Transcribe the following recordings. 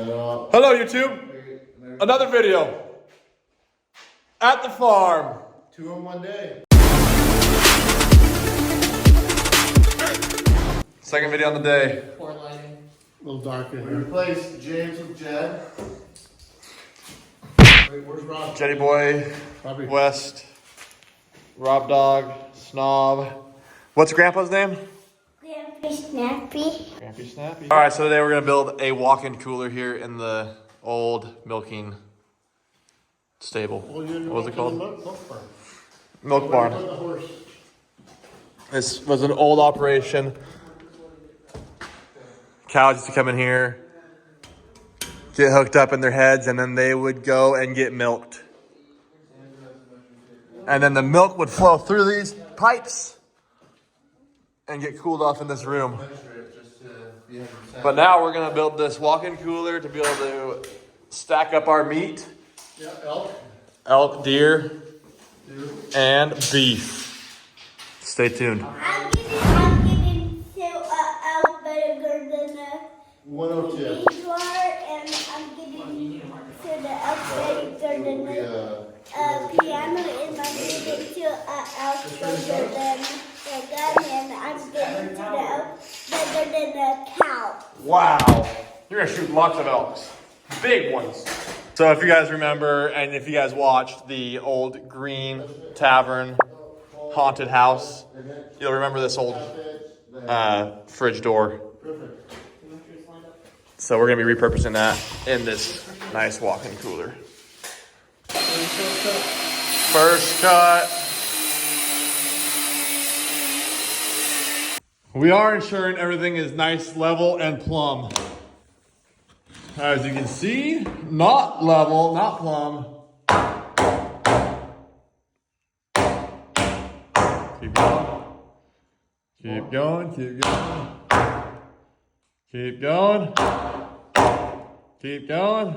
Hello, YouTube. Another video at the farm. 2 in 1 day. Second video on the day. Poor lighting. A little darker here. Replace James with Jed. Wait, where's Rob? Jetty Boy, Probably. West, Rob Dog, Snob. What's Grandpa's name? Grandpa Snappy. Grandpa Snappy. All right, so today we're gonna build a walk-in cooler here in the old milking stable. What was it called? Milk barn. Milk barn. Where did you put the horse? This was an old operation. Cows used to come in here, get hooked up in their heads, and then they would go and get milked. And then the milk would flow through these pipes and get cooled off in this room. But now we're gonna build this walk-in cooler to be able to stack up our meat. Yeah, elk. Elk, deer, and beef. Stay tuned. I'm getting to out better than 102. beef are, and I'm getting to the out better than piano, and I'm getting to out better than the gun, and I'm getting to the out better than the cow. Wow. You're gonna shoot lots of elks. Big ones. So if you guys remember, and if you guys watched the old Green Tavern haunted house, you'll remember this old fridge door. So we're gonna be repurposing that in this nice walk-in cooler. First cut. We are ensuring everything is nice, level, and plumb. As you can see, not level, not plumb. Keep going. Keep going, keep going. Keep going. Keep going.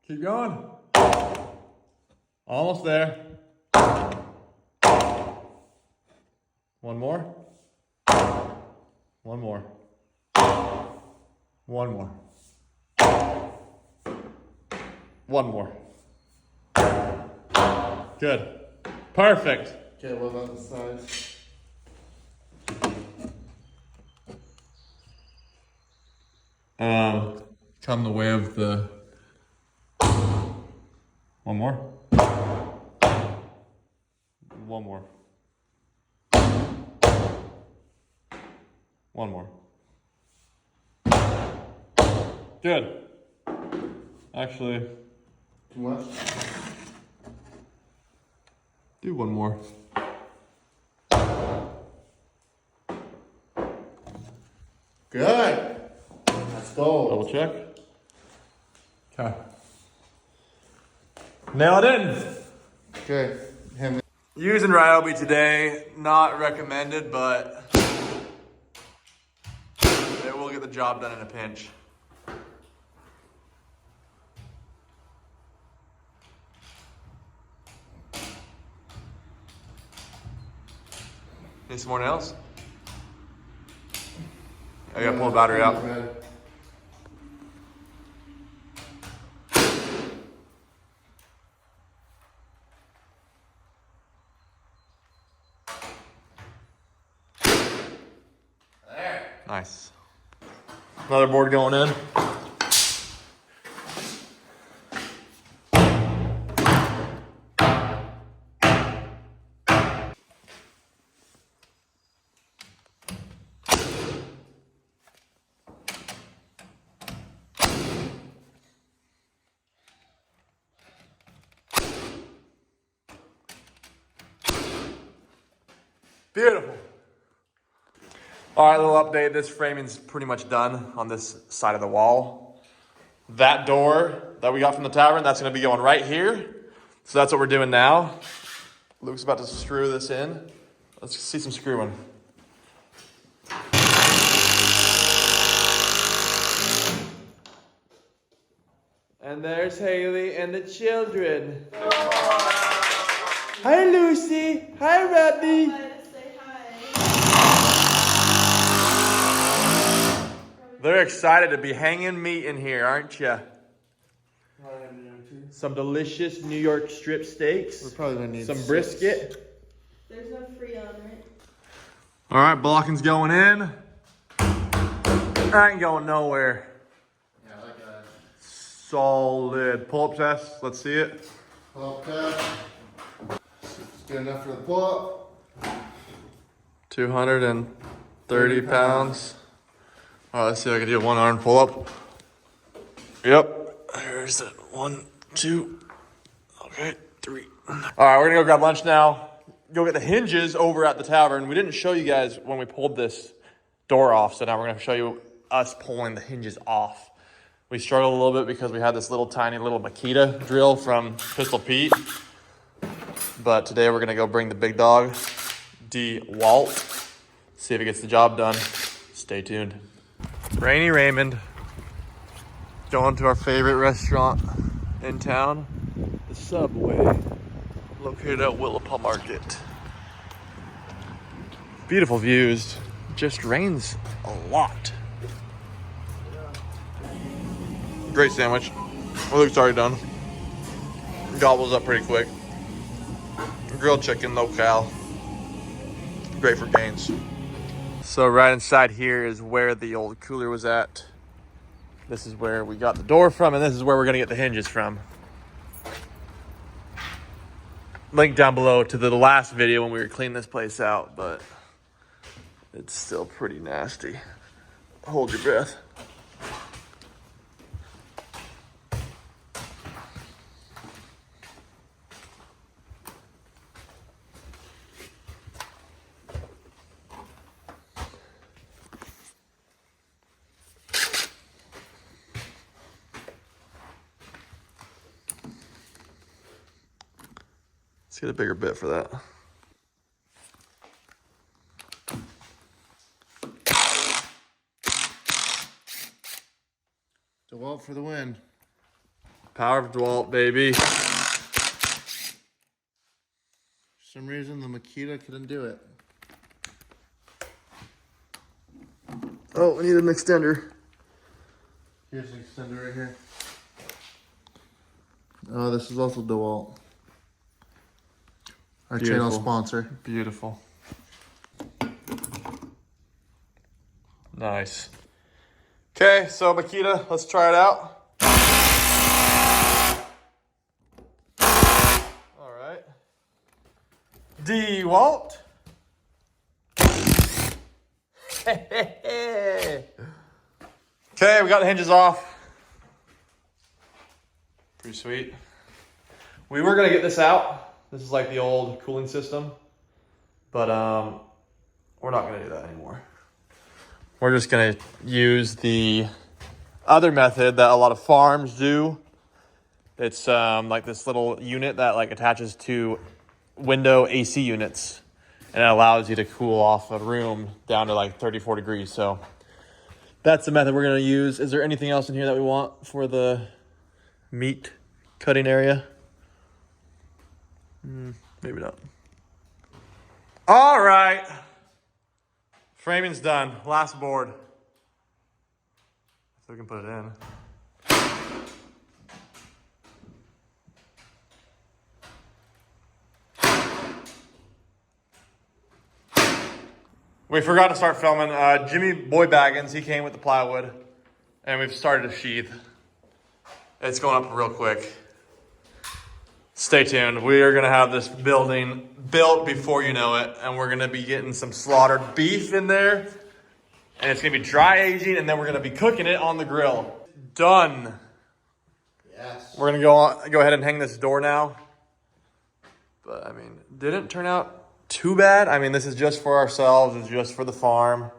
Keep going. Almost there. One more. One more. One more. One more. Good. Perfect. Okay, what about the size? Come the way of the. One more. One more. One more. Good. Actually, Too much? do one more. Good. Let's go. Double check. Okay. Nail it in. Okay. Him. Using Ryobi today, not recommended, but it will get the job done in a pinch. Need some more nails? I gotta pull the battery out. There. Nice. Another board going in. Beautiful. All right, little update. This framing's pretty much done on this side of the wall. That door that we got from the tavern, that's gonna be going right here. So that's what we're doing now. Luke's about to screw this in. Let's see some screwing. And there's Haley and the children. Hi, Lucy. Hi, Rodney. They're excited to be hanging meat in here, aren't you? Some delicious New York strip steaks. We're probably gonna need some brisket. There's no free on it. All right, blocking's going in. I ain't going nowhere. Yeah, like that. Solid. Pull-up test. Let's see it. Pull-up test. It's good enough for the pull-up. 230 pounds. All right, let's see if I can do a one-arm pull-up. Yep. There's it. 1, 2. Okay, 3. All right, we're gonna go grab lunch now. Go get the hinges over at the tavern. We didn't show you guys when we pulled this door off, so now we're gonna show you us pulling the hinges off. We struggled a little bit because we had this little tiny little Makita drill from Pistol Pete. But today we're gonna go bring the big dog, Wont. See if it gets the job done. Stay tuned. Rainy Raymond. Going to our favorite restaurant in town, the Subway, located at Willapa Market. Beautiful views, just rains a lot. Great sandwich. Well, Luke's already done. Gobbles up pretty quick. Grilled chicken, no cal. Great for gains. So right inside here is where the old cooler was at. This is where we got the door from, and this is where we're gonna get the hinges from. Link down below to the last video when we were cleaning this place out, but it's still pretty nasty. Hold your breath. Let's get a bigger bit for that. DeWalt for the win. Power of DeWalt, baby. For some reason, the Makita couldn't do it. Oh, we need an extender. Here's the extender right here. Oh, this is also DeWalt. Our channel sponsor. Beautiful. Nice. Okay, so Makita, let's try it out. All right. DeWalt. Okay, we got the hinges off. Pretty sweet. We were gonna get this out. This is like the old cooling system, but we're not gonna do that anymore. We're just gonna use the other method that a lot of farms do. It's like this little unit that like attaches to window AC units, and it allows you to cool off a room down to like 34 degrees. So that's the method we're gonna use. Is there anything else in here that we want for the meat cutting area? Maybe not. All right. Framing's done. Last board. So we can put it in. We forgot to start filming. Jimmy Boy Baggins, he came with the plywood, and we've started a sheath. It's going up real quick. Stay tuned. We are going to have this building built before you know it, and we're going to be getting some slaughtered beef in there, and it's going to be dry aging, and then we're going to be cooking it on the grill. Done. Yes. We're going to go ahead and hang this door now. But, I mean, didn't turn out too bad. I mean, this is just for ourselves. It's just for the farm.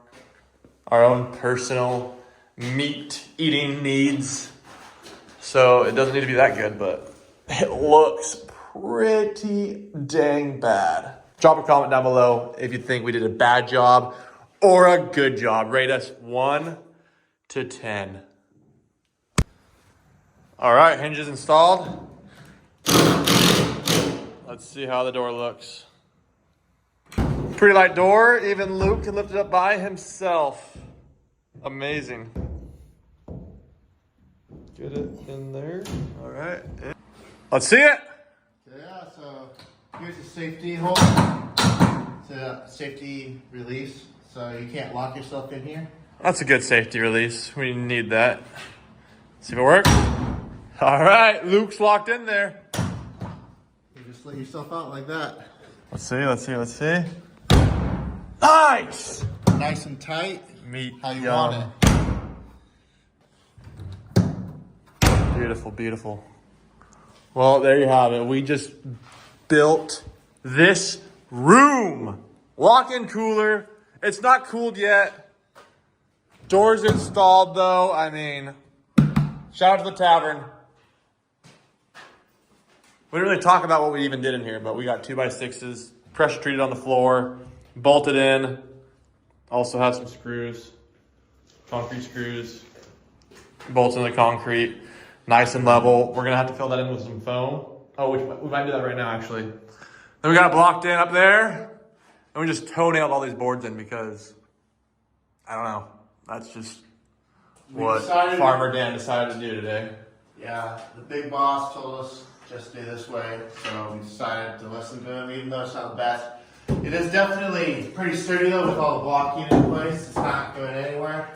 Our own personal meat eating needs. So it doesn't need to be that good, but it looks pretty dang bad. Drop a comment down below if you think we did a bad job or a good job. Rate us 1 to 10. All right, hinges installed. Let's see how the door looks. Pretty light door. Even Luke can lift it up by himself. Amazing. Get it in there. All right. Let's see it. Yeah, so here's a safety hole. It's a safety release, so you can't lock yourself in here. That's a good safety release. We need that. See if it works. All right, Luke's locked in there. You just let yourself out like that. Let's see, let's see, let's see. Nice! Nice and tight. Meat. How you yum. want it. Beautiful, beautiful. Well, there you have it. We just built this room. Walk-in cooler. It's not cooled yet. Doors installed though. I mean, shout out to the tavern. We didn't really talk about what we even did in here, but we got 2x6s, pressure treated on the floor, bolted in. Also have some screws, concrete screws, bolts in the concrete, nice and level. We're gonna have to fill that in with some foam. Oh, we might do that right now actually. Then we got it blocked in up there, and we just toe-nailed all these boards in because, I don't know, that's just what Farmer Dan decided to do today. Yeah, the big boss told us just do this way, so we decided to listen to him, even though it's not the best. It is definitely pretty sturdy though, with all the blocking in place. It's not going anywhere.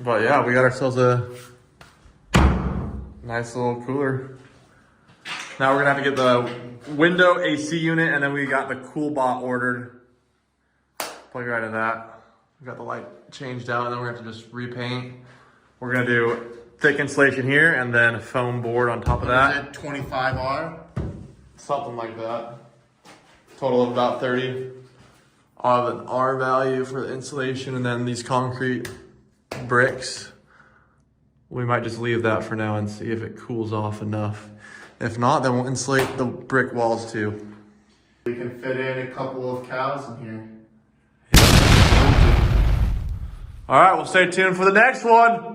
But yeah, we got ourselves a nice little cooler. Now we're gonna have to get the window AC unit, and then we got the cool bot ordered. Plug right in that. We got the light changed out, and then we're gonna have to just repaint. We're gonna do thick insulation here, and then foam board on top of that. 25R. Something like that. Total of about 30. I'll have an R value for the insulation, and then these concrete bricks. We might just leave that for now and see if it cools off enough. If not, then we'll insulate the brick walls too. We can fit in a couple of cows in here. All right, we'll stay tuned for the next one.